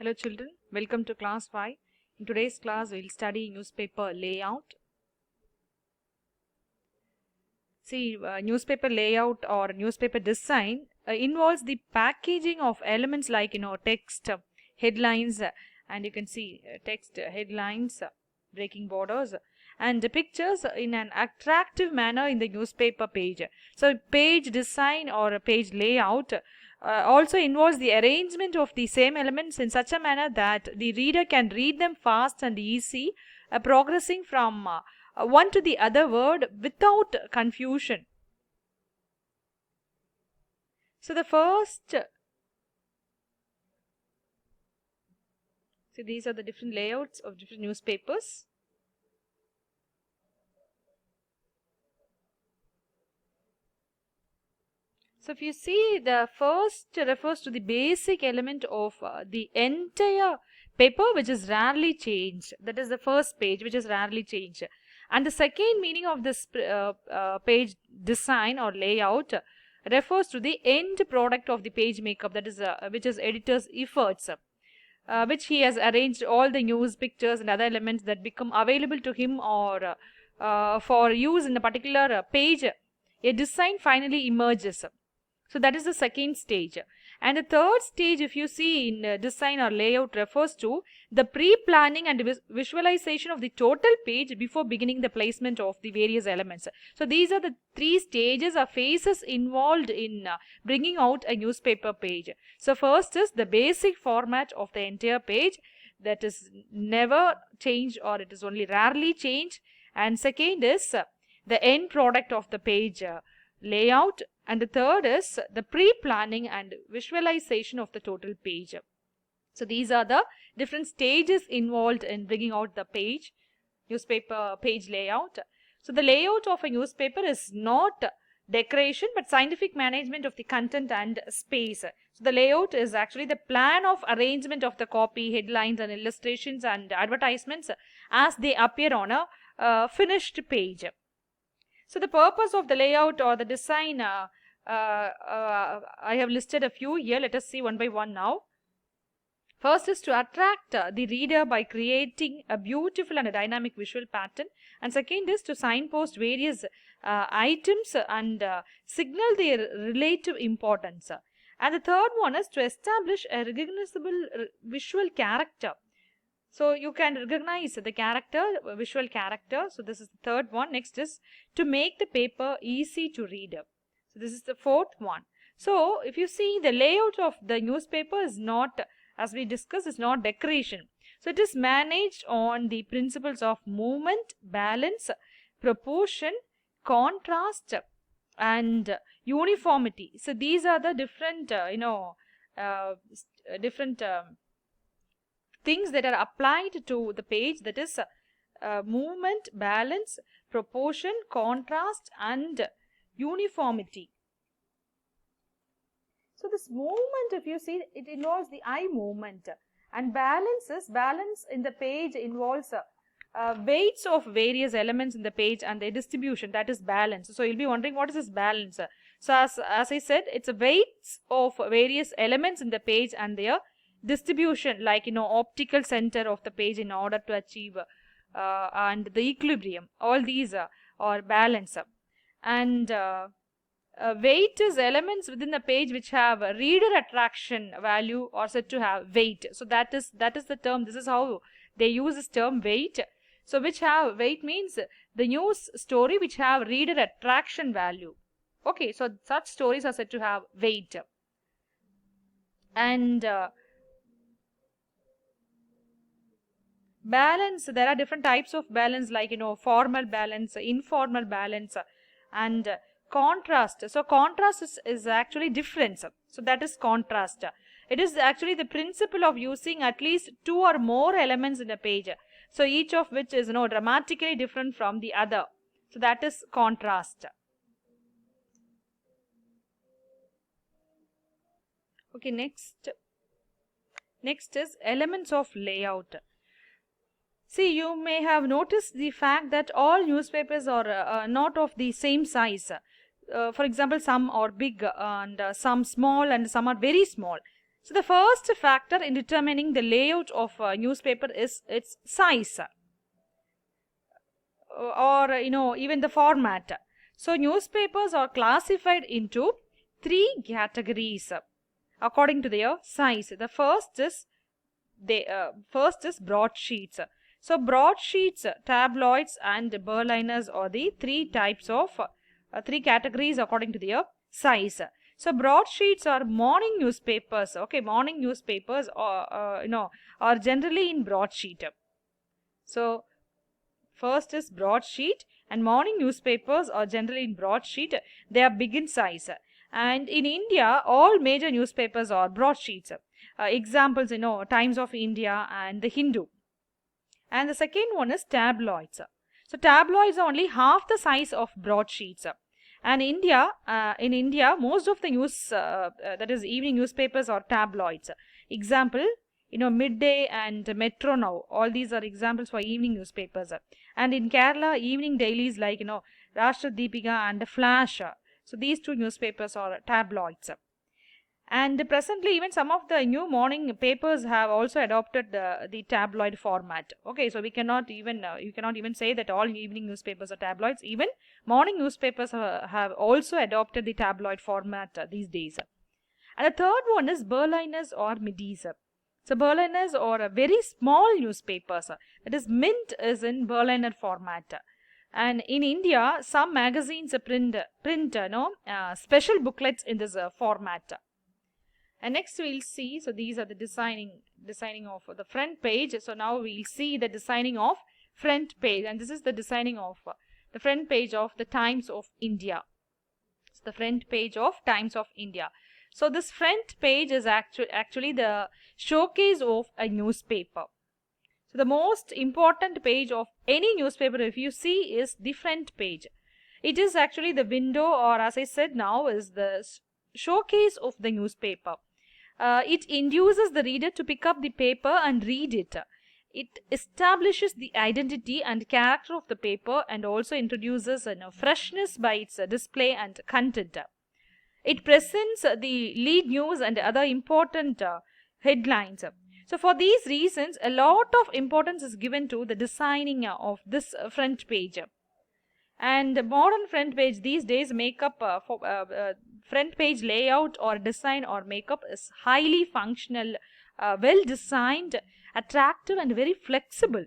Hello children, welcome to class 5. In today's class, we will study newspaper layout. See, newspaper layout or newspaper design involves the packaging of elements like, text, headlines, and you can see text, headlines, breaking borders, and the pictures in an attractive manner in the newspaper page. So, page design or page layout also involves the arrangement of the same elements in such a manner that the reader can read them fast and easy, progressing from one to the other word without confusion. So the first, so these are the different layouts of different newspapers. So if you see, the first refers to the basic element of the entire paper, which is rarely changed. That is the first page, which is rarely changed. And the second meaning of this page design or layout refers to the end product of the page makeup, that is which is editor's efforts, which he has arranged all the news, pictures and other elements that become available to him or for use in a particular page. A design finally emerges. So that is the second stage. And the third stage, if you see in design or layout, refers to the pre-planning and visualization of the total page before beginning the placement of the various elements. So these are the three stages or phases involved in bringing out a newspaper page. So first is the basic format of the entire page, that is never changed or it is only rarely changed. And second is the end product of the page layout, and the third is the pre-planning and visualization of the total page. So these are the different stages involved in bringing out the page, newspaper page layout. So the layout of a newspaper is not decoration but scientific management of the content and space. So the layout is actually the plan of arrangement of the copy, headlines and illustrations and advertisements as they appear on a finished page. So the purpose of the layout or the design, I have listed a few here. Let us see one by one now. First is to attract the reader by creating a beautiful and a dynamic visual pattern. And second is to signpost various items and signal their relative importance. And the third one is to establish a recognizable visual character. So you can recognize the character, visual character. So this is the third one. Next is to make the paper easy to read. So this is the fourth one. So if you see, the layout of the newspaper is not, as we discussed, is not decoration. So it is managed on the principles of movement, balance, proportion, contrast and uniformity. So these are the different, things that are applied to the page, that is movement, balance, proportion, contrast and uniformity. So this movement, if you see, it involves the eye movement, and balance in the page involves weights of various elements in the page and their distribution, that is balance. So you'll be wondering, what is this balance? So as I said, it's a weights of various elements in the page and their distribution, like optical center of the page in order to achieve and the equilibrium. All these are balance. And weight is elements within the page which have a reader attraction value or said to have weight. So that is the term. This is how they use this term, weight. So which have weight means the news story which have reader attraction value. Okay, so such stories are said to have weight. And balance, there are different types of balance, like formal balance, informal balance and contrast. So contrast is actually difference. So that is contrast. It is actually the principle of using at least two or more elements in a page, so each of which is dramatically different from the other. So that is contrast. Okay, next is elements of layout. See, you may have noticed the fact that all newspapers are not of the same size. For example, some are big and some small and some are very small. So the first factor in determining the layout of a newspaper is its size, or even the format. So newspapers are classified into three categories according to their size. The first is broadsheets. So broadsheets, tabloids and Berliners are the three types of three categories according to their size. So broadsheets are morning newspapers. Okay, morning newspapers are generally in broadsheet. So first is broadsheet, and morning newspapers are generally in broadsheet. They are big in size. And in India, all major newspapers are broadsheets. Examples, Times of India and the Hindu. And the second one is tabloids. So tabloids are only half the size of broadsheets. And in India, most of the news, that is evening newspapers are tabloids. Example, Midday and Metro Now. All these are examples for evening newspapers. And in Kerala, evening dailies like, Rashtra Deepika and Flash. So these two newspapers are tabloids. And presently, even some of the new morning papers have also adopted the tabloid format. Okay, so we cannot even you cannot even say that all evening newspapers are tabloids. Even morning newspapers have also adopted the tabloid format these days. And the third one is Berliners or Middies. So Berliners are very small newspapers. That is, Mint is in Berliner format. And in India, some magazines print special booklets in this format. And next we'll see, so these are the designing of the front page. So now we'll see the designing of front page, and this is the designing of the front page of the Times of India. It's the front page of Times of India. So this front page is actually the showcase of a newspaper. So the most important page of any newspaper, if you see, is the front page. It is actually the window, or as I said now, is the showcase of the newspaper. It induces the reader to pick up the paper and read it. It establishes the identity and character of the paper, and also introduces freshness by its display and content. It presents the lead news and other important headlines. So for these reasons, a lot of importance is given to the designing of this front page. And modern front page these days makeup front page layout or design or makeup is highly functional, well designed, attractive and very flexible.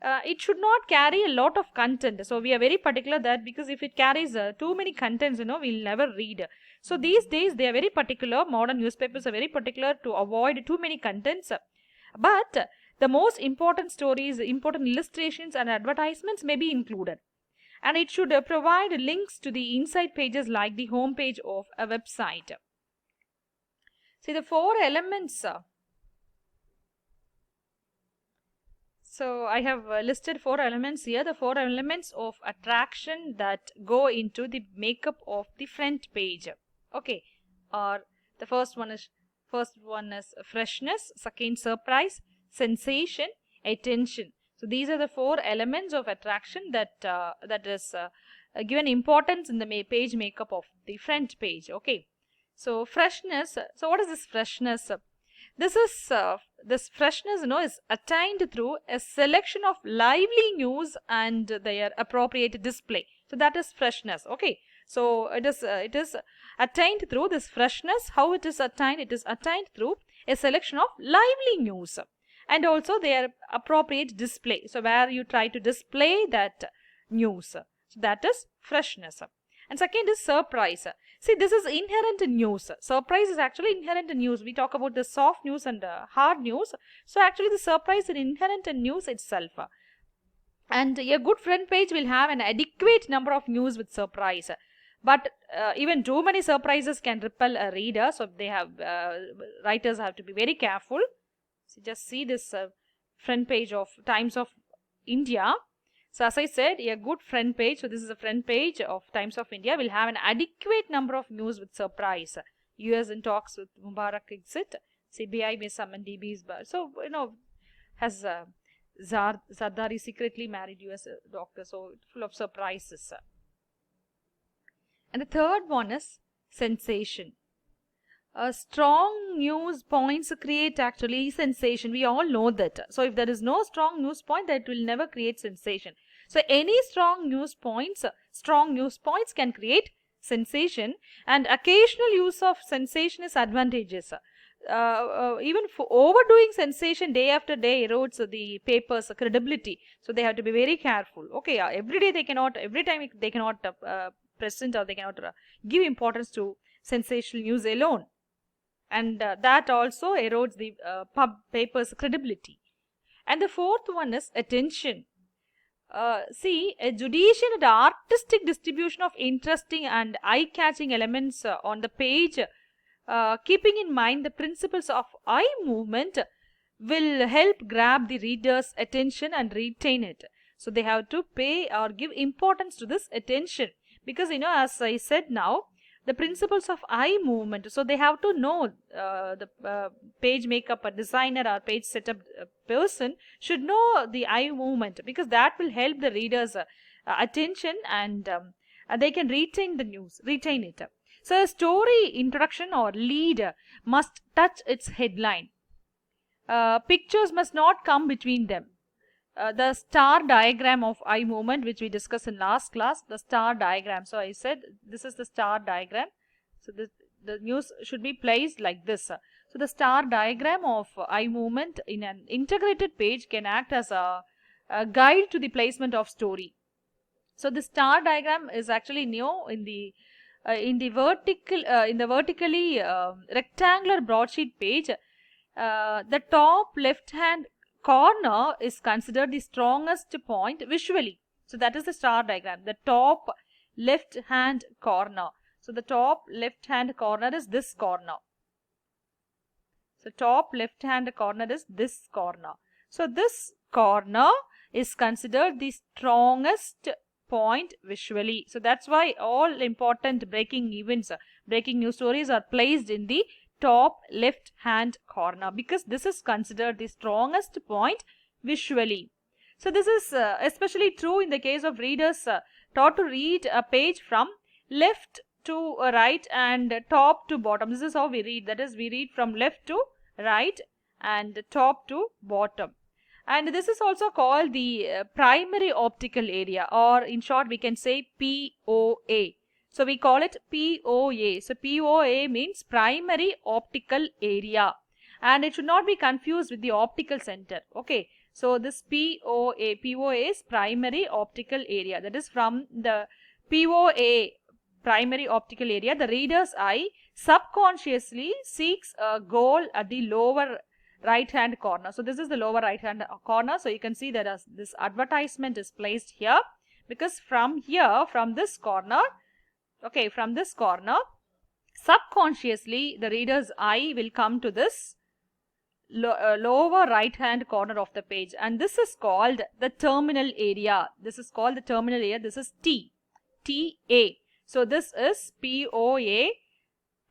It should not carry a lot of content. So we are very particular that, because if it carries too many contents, we'll never read. So these days they are very particular, modern newspapers are very particular to avoid too many contents. But the most important stories, important illustrations and advertisements may be included. And it should provide links to the inside pages like the home page of a website. See the four elements. So I have listed four elements here. The four elements of attraction that go into the makeup of the front page. Okay, or the first one is freshness, second surprise, sensation, attention. So these are the four elements of attraction that is given importance in the page makeup of the front page. Okay, so freshness. So what is this freshness? This freshness is attained through a selection of lively news and their appropriate display. So that is freshness. Okay, so it is attained through this freshness. How it is attained? It is attained through a selection of lively news and also their appropriate display. So where you try to display that news. So that is freshness. And second is surprise. See, this is inherent in news. Surprise is actually inherent in news. We talk about the soft news and hard news. So actually the surprise is inherent in news itself. And a good front page will have an adequate number of news with surprise. But even too many surprises can repel a reader. So they have writers have to be very careful. So just see this front page of Times of India. So as I said, a good front page, so this is a front page of Times of India, will have an adequate number of news with surprise. US in talks with Mubarak exit, CBI may summon DB's bar. So, has Zardari secretly married US doctor, so full of surprises. And the third one is sensation. strong news points create actually sensation. We all know that. So if there is no strong news point, that will never create sensation. So any strong news points can create sensation, and occasional use of sensation is advantageous. Even for overdoing sensation day after day erodes the paper's credibility. So they have to be very careful. Okay, every day they cannot, every time they cannot present, or they cannot give importance to sensational news alone. And that also erodes the paper's credibility. And the fourth one is attention. See, a judicious and artistic distribution of interesting and eye-catching elements on the page, keeping in mind the principles of eye movement, will help grab the reader's attention and retain it. So they have to pay or give importance to this attention, because as I said now, the principles of eye movement. So they have to know, the page makeup a designer or page setup person should know the eye movement, because that will help the reader's attention, and they can retain it. So a story introduction or lead must touch its headline. Pictures must not come between them. The star diagram of eye movement, which we discussed in last class, the star diagram. So I said this is the star diagram. So the news should be placed like this. So the star diagram of eye movement in an integrated page can act as a guide to the placement of story. So the star diagram is actually new in the vertically rectangular broadsheet page. The top left hand corner is considered the strongest point visually. So that is the star diagram, the top left hand corner. So the top left hand corner is this corner. So top left hand corner is this corner. So this corner is considered the strongest point visually. So that's why all important breaking events, breaking news stories are placed in the top left hand corner, because this is considered the strongest point visually. So this is especially true in the case of readers taught to read a page from left to right and top to bottom. This is how we read, that is, we read from left to right and top to bottom. And this is also called the primary optical area, or in short we can say POA. So we call it POA. So POA means primary optical area, and it should not be confused with the optical center. Okay, so this POA is primary optical area. That is, from the POA, primary optical area, the reader's eye subconsciously seeks a goal at the lower right hand corner. So this is the lower right hand corner. So you can see that this advertisement is placed here, because from here, from this corner, okay, from this corner, subconsciously the reader's eye will come to this lower right hand corner of the page, and this is called the terminal area. This is called the terminal area. This is TA. So this is POA,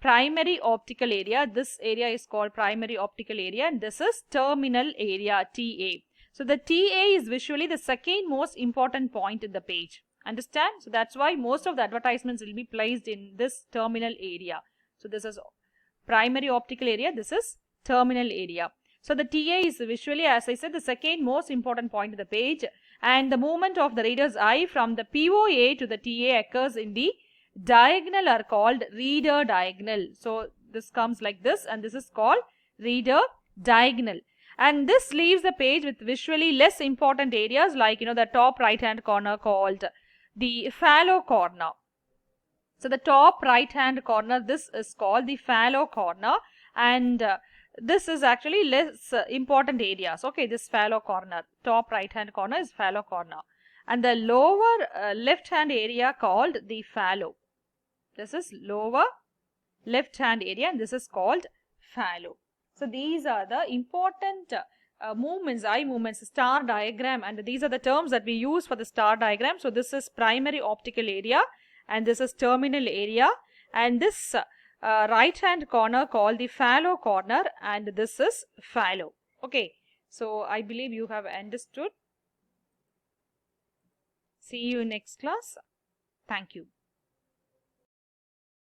primary optical area. This area is called primary optical area, and this is terminal area, TA. So the TA is visually the second most important point in the page. Understand? So that's why most of the advertisements will be placed in this terminal area. So this is primary optical area, this is terminal area. So the TA is visually, as I said, the second most important point of the page, and the movement of the reader's eye from the POA to the TA occurs in the diagonal, are called reader diagonal. So this comes like this, and this is called reader diagonal. And this leaves the page with visually less important areas, like the top right hand corner called the fallow corner. So the top right hand corner, this is called the fallow corner, and this is actually less important areas. Okay, this fallow corner, top right hand corner is fallow corner, and the lower left hand area called the fallow. This is lower left hand area, and this is called fallow. So these are the important movements, eye movements, star diagram, and these are the terms that we use for the star diagram. So this is primary optical area, and this is terminal area, and this right hand corner called the fallow corner, and this is fallow. Okay, so I believe you have understood. See you in next class. Thank you.